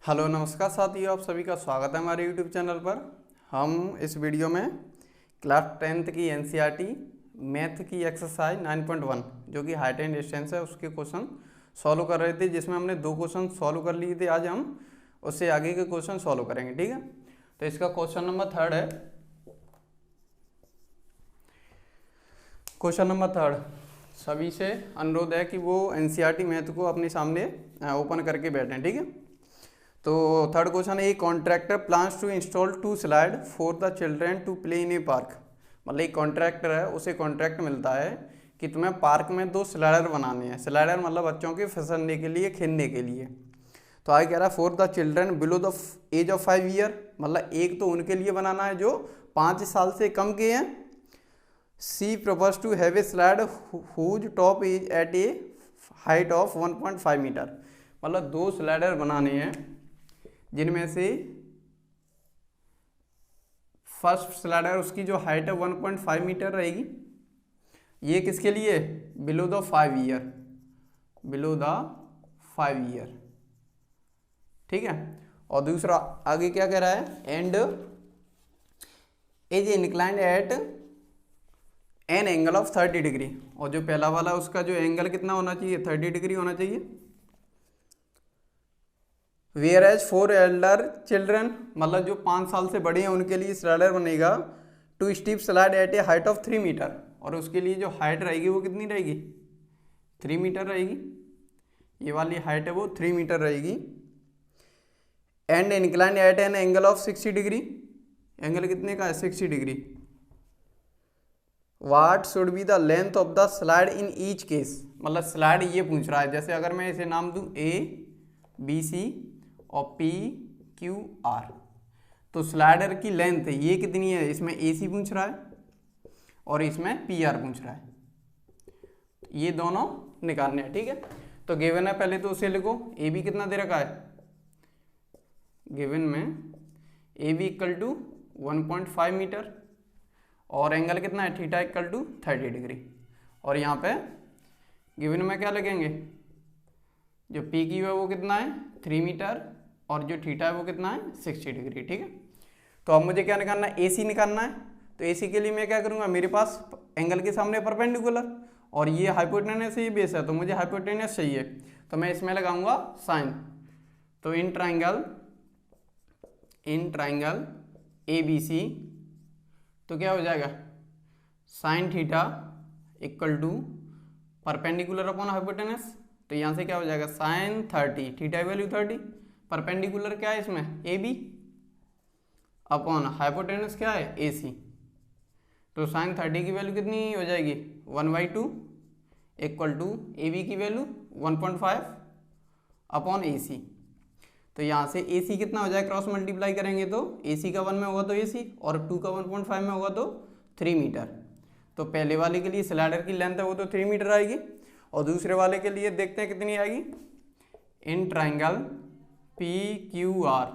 Hello नमस्कार साथियों, आप सभी का स्वागत है हमारे यूट्यूब चैनल पर। हम इस वीडियो में क्लास 10th की एनसीईआरटी मैथ की एक्सरसाइज 9.1 जो कि हाइट एंड डिस्टेंस है उसके क्वेश्चन सॉल्व कर रहे थे, जिसमें हमने 2 क्वेश्चन सॉल्व कर लिए थे। आज हम उससे आगे के क्वेश्चन सॉल्व करेंगे, ठीक है। तो इसका क्वेश्चन नंबर 3 है। क्वेश्चन नंबर 3 सभी से अनुरोध है कि वो एनसीईआरटी मैथ को अपने सामने ओपन करके बैठें, ठीक है। तो थर्ड क्वेश्चन है, contractor plans to install 2 slide for the children to play in a park. मतलब एक कॉन्ट्रैक्टर है, उसे कॉन्ट्रैक्ट मिलता है कि तुम्हें पार्क में 2 स्लाइडर बनाने हैं। स्लाइडर मतलब बच्चों के फिसलने के लिए, खेलने के लिए। तो आगे कह रहा है for the children below the age of 5 year, मतलब एक तो उनके लिए बनाना है जो 5 साल से कम के हैं। She propose to have a slide whose top is at a height of 1.5 metre. मतलब 2 स्लाइडर बनाने हैं जिनमें से फर्स्ट स्लाइडर उसकी जो हाइट है 1.5 मीटर रहेगी। ये किसके लिए? Below the 5 year, below the 5 year, ठीक है। और दूसरा आगे क्या कह रहा है, and is inclined at an angle of 30 degree. और जो पहला वाला उसका जो एंगल कितना होना चाहिए, 30 डिग्री होना चाहिए। Whereas for elder children, मतलब जो 5 साल से बड़े हैं उनके लिए स्लाइडर बनेगा too steep slide at a height of 3 metre. और उसके लिए जो हाइट रहेगी वो कितनी रहेगी? 3 मीटर रहेगी। ये वाली हाइट है वो 3 मीटर रहेगी। And incline at an angle of 60 degree. Angle कितने का है? 60 degree. What should be the length of the slide in each case. मतलब स्लाइड ये पूछ रहा है, जैसे अगर मैं इसे नाम दूं ए बी सी और पी क्यू आर, तो स्लाइडर की लेंथ ये कितनी है? इसमें ए सी पूछ रहा है और इसमें पी आर पूछ रहा है। ये दोनों निकालने हैं, ठीक है। तो गिवन है, पहले तो उसे लिखो। ए बी कितना दे रखा है गिवन में? A B equal to 1.5 metre और एंगल कितना है? Theta equal to 30 degree. और यहाँ पे गिवन में क्या लगेंगे? जो पी क्यू है वो कितना है? 3 मीटर और जो थीटा है वो कितना है? 60 डिग्री, ठीक है। तो अब मुझे क्या निकालना है? एसी निकालना है। तो एसी के लिए मैं क्या करूँगा, मेरे पास एंगल के सामने परपेंडिकुलर और ये हाइपोटेनस, ये बेस है, तो मुझे हाइपोटेनस चाहिए। तो मैं इसमें लगाऊंगा साइन। तो इन ट्राइंगल ए बी सी, तो क्या हो जाएगा? Sine theta equal to perpendicular upon hypotenuse. तो यहाँ से क्या हो जाएगा? साइन 30, थीटा वैल्यू 30, परपेंडिकुलर क्या है इसमें? ए बी अपॉन हाइपोटेनस क्या है? ए सी। तो साइन 30 की वैल्यू कितनी हो जाएगी? 1/2 इक्वल टू ए बी की वैल्यू 1.5 अपॉन ए सी। तो यहाँ से ए सी कितना हो जाएगा? क्रॉस मल्टीप्लाई करेंगे तो ए सी का 1 में होगा तो ए सी, और 2 का 1.5 में होगा तो 3 मीटर। तो पहले वाले के लिए स्लाइडर की लेंथ है वो तो 3 मीटर आएगी, और दूसरे वाले के लिए देखते हैं कितनी आएगी। In triangle P Q R,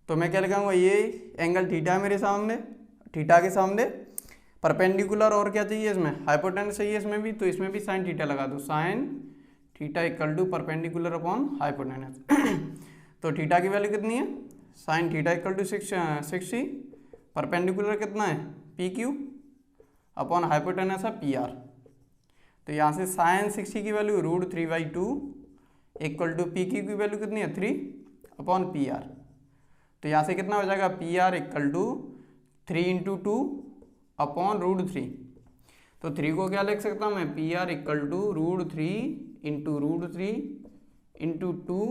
तो मैं क्या लगाऊंगा? ये एंगल थीटा है मेरे सामने, थीटा के सामने परपेंडिकुलर, और क्या चाहिए इसमें? हाइपोटेनस चाहिए इसमें भी, तो इसमें भी साइन थीटा लगा दो। Sine theta equal to perpendicular upon hypotenuse. तो थीटा की वैल्यू कितनी है? Sine theta equal to 60, perpendicular कितना है? पी क्यू अपॉन हाइपोटेनस है पी आर। तो यहाँ से साइन 60 की value √3/2 equal to P Q की वैल्यू कितनी है? 3 अपॉन पी आर। तो यहाँ से कितना हो जाएगा? P R equal to 3 × 2 upon √3। तो 3 को क्या लिख सकता हूँ मैं? P R equal to √3 into √3 into 2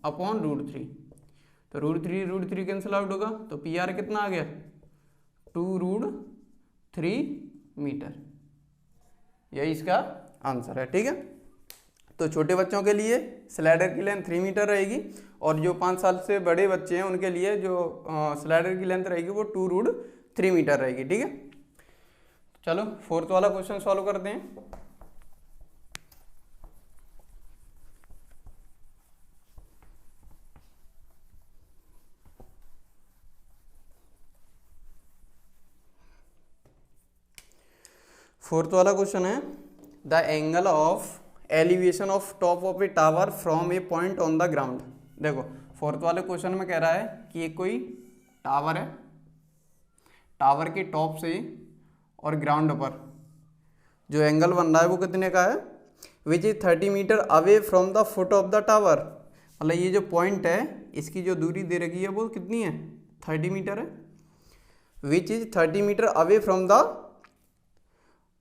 upon √3। तो √3 कैंसिल आउट होगा, तो पी आर कितना आ गया? 2√3 मीटर। यही इसका आंसर है, ठीक है। तो छोटे बच्चों के लिए स्लाइडर की लेंथ 3 मीटर रहेगी, और जो 5 साल से बड़े बच्चे हैं उनके लिए जो स्लाइडर की लेंथ रहेगी वो 2√3 मीटर रहेगी, ठीक है। चलो 4th वाला क्वेश्चन सॉल्व करते हैं। फोर्थ वाला क्वेश्चन है, the angle of elevation of top of A tower from A point on the ground. देखो फोर्थ वाले क्वेश्चन में कह रहा है कि एक कोई टावर है, टावर के टॉप से और ग्राउंड पर जो एंगल बन रहा है वो कितने का है, which is 30 metre away from the foot of the tower. मतलब ये जो पॉइंट है इसकी जो दूरी दे रखी है वो कितनी है, 30 मीटर है। Which is 30 metre away from the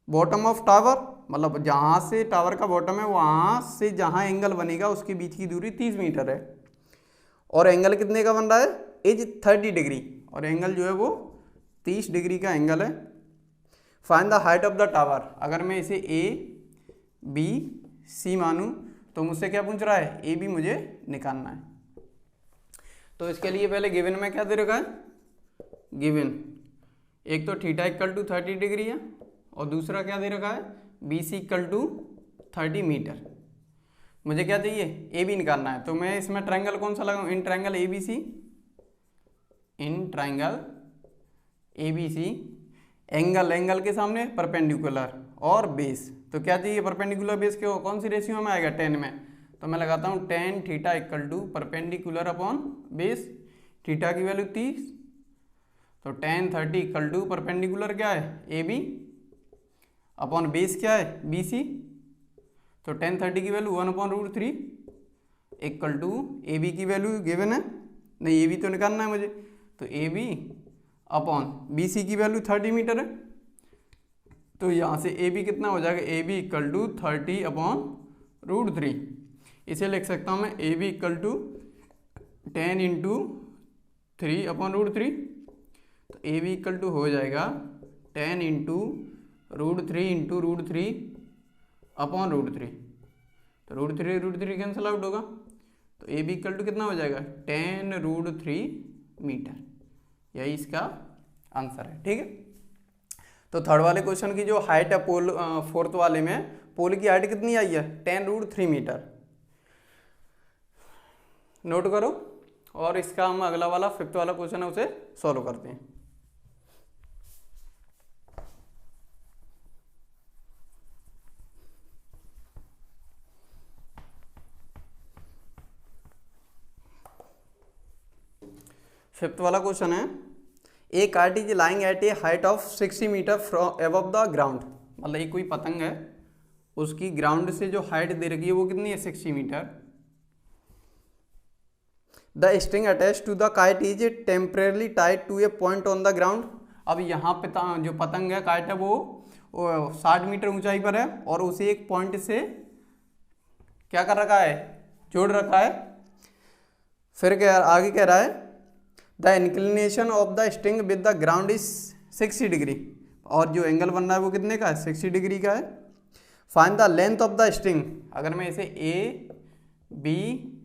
bottom of tower, मतलब जहाँ से टावर का बॉटम है वहाँ से जहाँ एंगल बनेगा उसके बीच की दूरी 30 मीटर है। और एंगल कितने का बन रहा है, इज 30 डिग्री, और एंगल जो है वो 30 डिग्री का एंगल है। Find the height of the tower. अगर मैं इसे ए बी सी मानूँ तो मुझसे क्या पूछ रहा है, ए बी मुझे निकालना है। तो इसके लिए पहले गिवन में क्या दे रखा है, गिवन एक तो थीटा इक्वल टू 30 डिग्री है और दूसरा क्या दे रखा है, B C equal to 30 metre. मुझे क्या चाहिए, ए बी निकालना है। तो मैं इसमें ट्रायंगल कौन सा लगाऊं, in triangle A B C, in triangle A B C, angle angle के सामने परपेंडिकुलर और बेस। तो क्या चाहिए, परपेंडिकुलर बेस के कौन सी रेशियो में आएगा, 10 में। तो मैं लगाता हूँ tan theta equal to perpendicular upon base, theta की वैल्यू 30, तो tan 30 इक्वल टू परपेंडिकुलर क्या है, ए बी अपॉन बेस क्या है, बी सी। तो tan 30 की value 1/√3 equal to A B की वैल्यू गिवन है, नहीं ए बी तो निकालना है मुझे, तो A B upon B C की वैल्यू 30 मीटर है। तो यहाँ से ए बी कितना हो जाएगा, ए बी इक्वल टू 30/√3। इसे लिख सकता हूँ मैं ए बी इक्वल टू 10 × 3/√3। तो ए बी इक्वल टू हो जाएगा 10 × √3 × √3/√3। तो √3 कैंसिल आउट होगा, तो ए बी इक्वल टू कितना हो जाएगा, 10√3 मीटर। यही इसका आंसर है, ठीक है। तो थर्ड वाले क्वेश्चन की जो हाइट है पोल, फोर्थ वाले में पोल की हाइट कितनी आई है, 10√3 मीटर। नोट करो, और इसका हम अगला वाला फिफ्थ वाला क्वेश्चन है उसे सॉल्व करते हैं। फिफ्थ वाला क्वेश्चन है, a cart is lying at a height of 60 metre from above the ground. मतलब ये कोई पतंग है, उसकी ग्राउंड से जो हाइट दे रखी है वो कितनी है, 60 metre. The string attach to the kite is temporarily tied to a point on the ground. अब यहाँ पे जो पतंग है, काइट है, वो 60 मीटर ऊंचाई पर है और उसे एक पॉइंट से क्या कर रखा है, जोड़ रखा है। फिर क्या आगे कह रहा है, the inclination of the string with the ground is 60 degree, और जो एंगल बन रहा है वो कितने का है, 60 डिग्री का है। Find the length of the string. अगर मैं इसे ए बी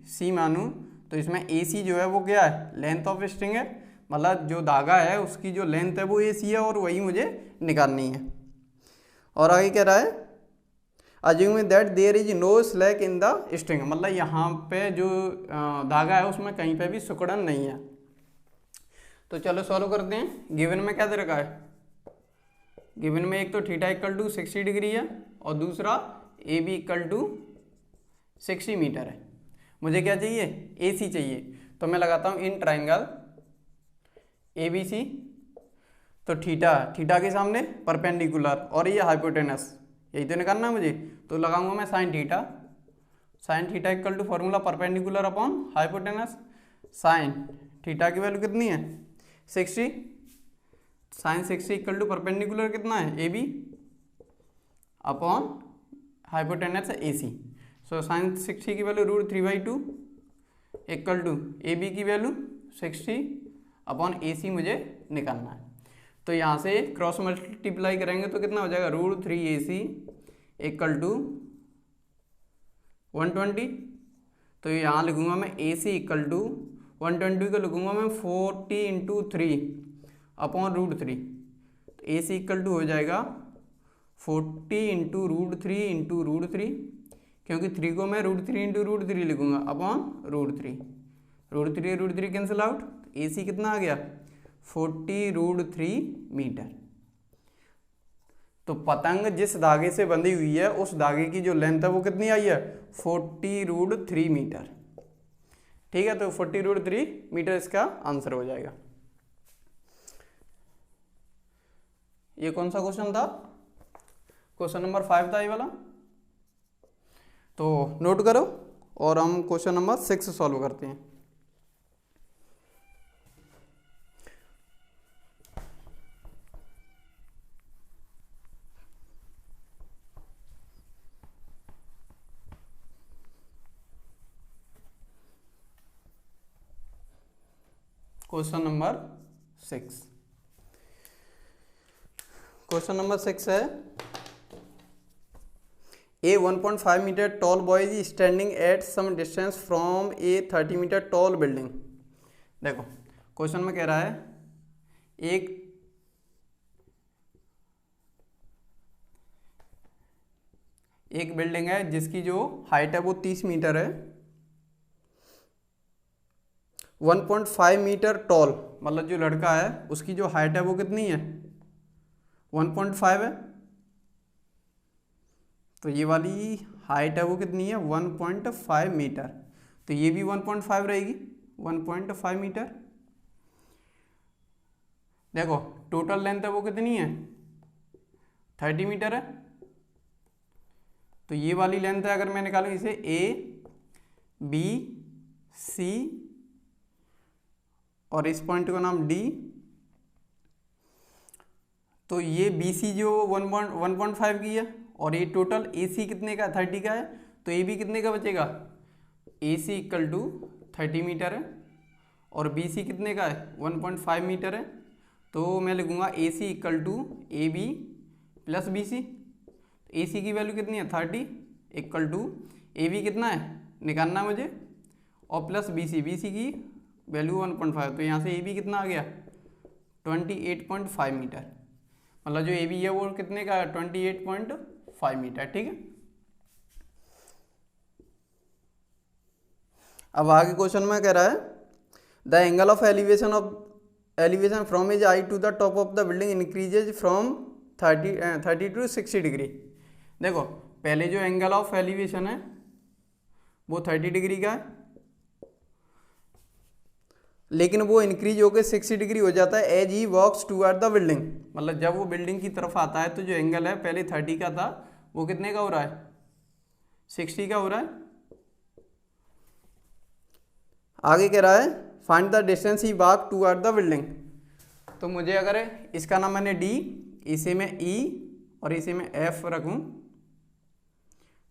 सी मानूँ तो इसमें ए सी जो है वो क्या है, लेंथ ऑफ स्ट्रिंग है, मतलब जो धागा है उसकी जो लेंथ है वो ए सी है और वही मुझे निकालनी है। और आगे कह रहा है, assuming that there is no slack in the string, मतलब यहाँ पे जो धागा है उसमें कहीं पे भी सिकुड़न नहीं है। तो चलो सॉल्व करते हैं। गिवन में क्या दे रखा है, गिवन में एक तो थीटा इक्वल टू 60 डिग्री है और दूसरा A B equal to 60 metre है। मुझे क्या चाहिए, ए सी चाहिए। तो मैं लगाता हूँ इन ट्राइंगल ए बी सी। तो थीटा, थीटा के सामने परपेंडिकुलर और ये हाइपोटेनस, यही तो निकालना है मुझे। तो लगाऊंगा मैं sine theta, sine theta equal to formula perpendicular upon hypotenuse. Sine theta की वैल्यू कितनी है, 60, साइन 60 इक्वल टू परपेंडिकुलर कितना है, ए बी अपॉन हाइपोटेनस है ए सी। सो साइन 60 की value √3/2 equal to A B की वैल्यू 60 अपॉन ए सी मुझे निकालना है। तो यहाँ से क्रॉस मल्टीप्लाई करेंगे तो कितना हो जाएगा, √3AC इक्वल टू 120। तो यहाँ लिखूंगा मैं AC इक्वल टू 120 को लिखूंगा मैं 40 × 3 अपॉन √3। तो AC इक्वल टू हो जाएगा 40 × √3 × √3, क्योंकि 3 को मैं √3 × √3 लिखूंगा अपॉन √3। √3 कैंसिल आउट, AC कितना आ गया, 40√3 मीटर। तो पतंग जिस धागे से बंधी हुई है उस धागे की जो लेंथ है वो कितनी आई है, 40√3 मीटर। ठीक है, तो 40√3 मीटर इसका आंसर हो जाएगा। ये कौन सा क्वेश्चन था? क्वेश्चन नंबर 5 था ये वाला। तो नोट करो और हम क्वेश्चन नंबर 6 सॉल्व करते हैं। क्वेश्चन नंबर 6, क्वेश्चन नंबर 6 है, A 1.5 meter tall boy is standing at some distance from a 30 meter tall building। देखो क्वेश्चन में कह रहा है एक बिल्डिंग है जिसकी जो हाइट है वो 30 मीटर है। 1.5 मीटर टॉल मतलब जो लड़का है उसकी जो हाइट है वो कितनी है? 1.5 है। तो ये वाली हाइट है वो कितनी है? 1.5 मीटर। तो ये भी 1.5 रहेगी, 1.5 मीटर। देखो टोटल लेंथ है वो कितनी है? 30 मीटर है। तो ये वाली लेंथ है, अगर मैं निकालूं इसे A B C और इस पॉइंट का नाम D, तो ये BC जो 1.5 की है और ये टोटल AC कितने का? 30 का है। तो AB कितने का बचेगा? AC इक्वल टू 30 मीटर है और BC कितने का है? 1.5 मीटर है। तो मैं लिखूंगा AC equal to AB plus BC। AC की वैल्यू कितनी है? 30 इक्वल टू AB कितना है निकालना मुझे, और प्लस BC की वैल्यू 1.5। तो यहाँ से AB कितना आ गया? 28.5 मीटर। मतलब जो AB है वो कितने का? 28.5 मीटर। ठीक है, अब आगे क्वेश्चन में कह रहा है the angle of elevation from his eye to the top of the building increases from 30 to 60 degree. देखो पहले जो एंगल ऑफ एलिवेशन है वो 30 डिग्री का है, लेकिन वो इंक्रीज होकर 60 डिग्री हो जाता है as he walks toward the building. मतलब जब वो बिल्डिंग की तरफ आता है तो जो एंगल है पहले 30 का था वो कितने का हो रहा है? 60 का हो रहा है। आगे कह रहा है find the distance he walk toward the building. तो मुझे अगर इसका नाम मैंने D, इसे मैं E और इसे मैं F रखूं,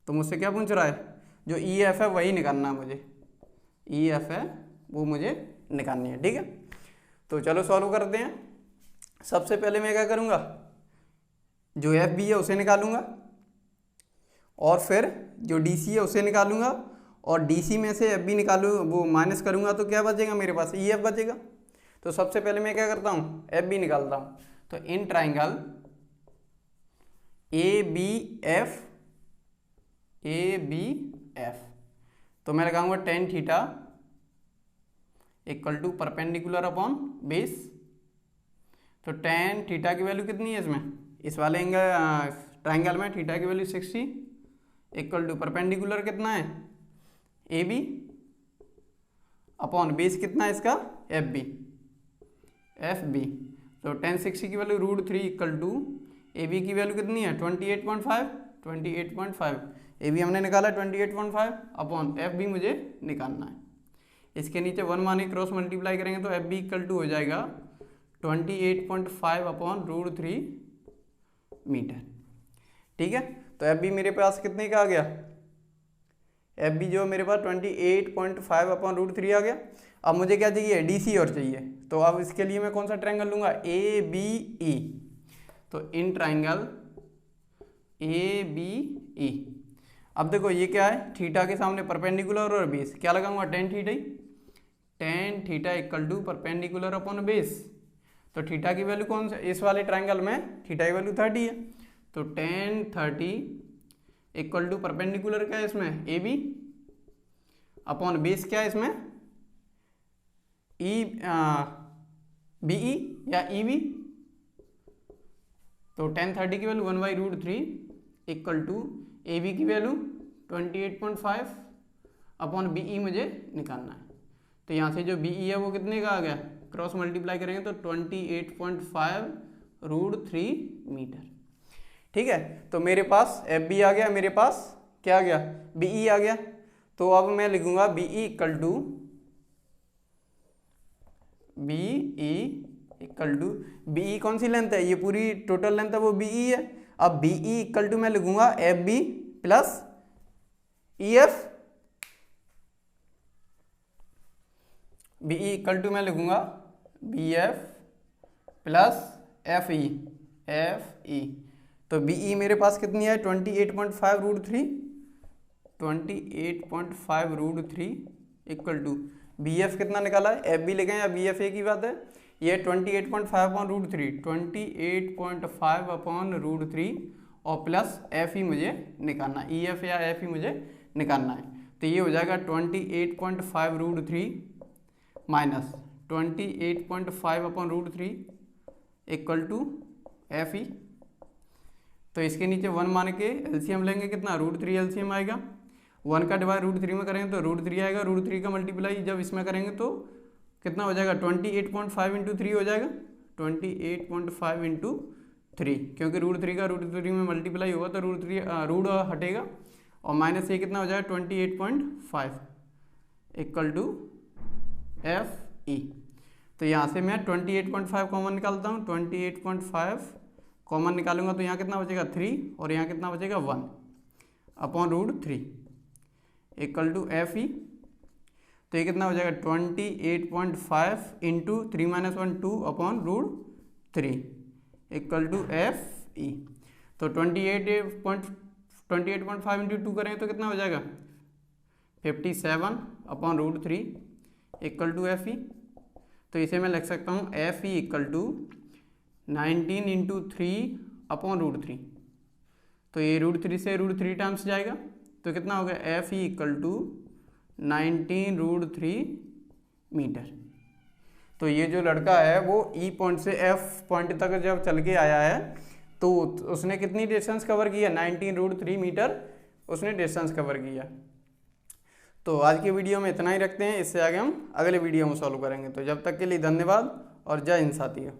तो मुझसे क्या पूछ रहा है? जो EF है वही निकालना है मुझे, EF है वो मुझे निकालनी है। ठीक है, तो चलो सॉल्व करते हैं। सबसे पहले मैं क्या करूंगा? जो FB है उसे निकालूंगा और फिर जो DC है उसे निकालूंगा और DC में से FB निकालू वो माइनस करूंगा तो क्या बचेगा मेरे पास? EF बचेगा। तो सबसे पहले मैं क्या करता हूँ? FB निकालता हूँ। तो इन ट्राइंगल ABF तो मैं लगाऊंगा tan theta equal to perpendicular upon base. तो tan थीटा की वैल्यू कितनी है इसमें? इस वाले एंगल ट्राइंगल में थीटा की वैल्यू 60 इक्वल टू परपेंडिकुलर कितना है? AB अपॉन बेस कितना है इसका? FB। तो tan 60 की वैल्यू √3 इक्वल टू AB की वैल्यू कितनी है? 28.5। AB हमने निकाला 28.5 अपॉन FB मुझे निकालना है। इसके नीचे 1 माने क्रॉस मल्टीप्लाई करेंगे तो FB इक्वल टू हो जाएगा 28.5 अपॉन √3 मीटर। ठीक है, तो FB मेरे पास कितने का आ गया? FB जो मेरे पास 28.5 अपॉन √3 आ गया। अब मुझे क्या चाहिए? DC और चाहिए। तो अब इसके लिए मैं कौन सा ट्रायंगल लूंगा? ABE। तो इन ट्रायंगल ABE, अब देखो ये क्या है? थीटा के सामने परपेंडिकुलर और बेस, क्या लगाऊंगा? tan थीटा ही। tan theta equal to perpendicular upon base. तो थीटा की वैल्यू कौन सा? इस वाले ट्रायंगल में थीटा की वैल्यू 30 है। तो tan 30 इक्वल टू परपेंडिकुलर क्या है इसमें? AB अपॉन बेस क्या है इसमें? BE या EB। तो tan 30 की वैल्यू 1/√3 इक्वल टू AB की वैल्यू 28.5 अपॉन BE मुझे निकालना है। तो यहाँ से जो BE है वो कितने का आ गया, क्रॉस मल्टीप्लाई करेंगे तो 28.5 √3 मीटर। ठीक है, तो मेरे पास FB आ गया, मेरे पास क्या आ गया, BE आ गया। तो अब मैं लिखूंगा BE इक्वल टू BE कौन सी लेंथ है, ये पूरी टोटल लेंथ है वो BE है। अब BE इक्वल टू मैं लिखूंगा FB plus EF, BE equal to मैं लिखूंगा BF प्लस FE। तो BE मेरे पास कितनी है 28.5 √3, 28.5 √3 इक्वल टू BF कितना निकाला है, FB लिखें या BF एक ही बात है। ये 28.5 अपॉन √3, 28.5 अपॉन √3 और प्लस FE मुझे निकालना है, EF या FE मुझे निकालना है। तो ये हो जाएगा 28.5 √3 minus 28.5 upon √3 equal to FE। तो इसके नीचे 1 मान के एलसीएम लेंगे, कितना √3 एलसीएम आएगा, 1 का डिवाइड √3 में करेंगे तो √3 आएगा, √3 का मल्टीप्लाई जब इसमें करेंगे तो कितना हो जाएगा 28.5 इंटू 3 हो जाएगा, 28.5 इंटू 3, क्योंकि √3 का √3 में मल्टीप्लाई होगा तो रूट हटेगा और माइनस ये कितना हो जाएगा 28.5 इक्वल टू FE। तो यहाँ से मैं 28.5 कॉमन निकालता हूँ, 28.5 कॉमन निकालूंगा तो यहाँ कितना बचेगा 3 और यहाँ कितना बचेगा 1 अपॉन √3 इक्वल टू FE। तो ये कितना हो जाएगा 28.5 into 3 - 1 2 upon √3 equal to FE। तो 28.5 इंटू 2 करेंगे तो कितना हो जाएगा 57 अपॉन √3 इक्वल टू FE। तो इसे मैं लिख सकता हूँ FE equal to 19 into 3 upon √3। तो ये √3 से √3 टाइम्स जाएगा तो कितना हो गया FE इक्वल टू 19 √3 मीटर। तो ये जो लड़का है वो E पॉइंट से F पॉइंट तक जब चल के आया है तो उसने कितनी डिस्टेंस कवर किया, 19 √3 मीटर उसने डिस्टेंस कवर किया। तो आज की वीडियो में इतना ही रखते हैं, इससे आगे हम अगले वीडियो में सॉल्व करेंगे। तो जब तक के लिए धन्यवाद और जय हिंद साथियों।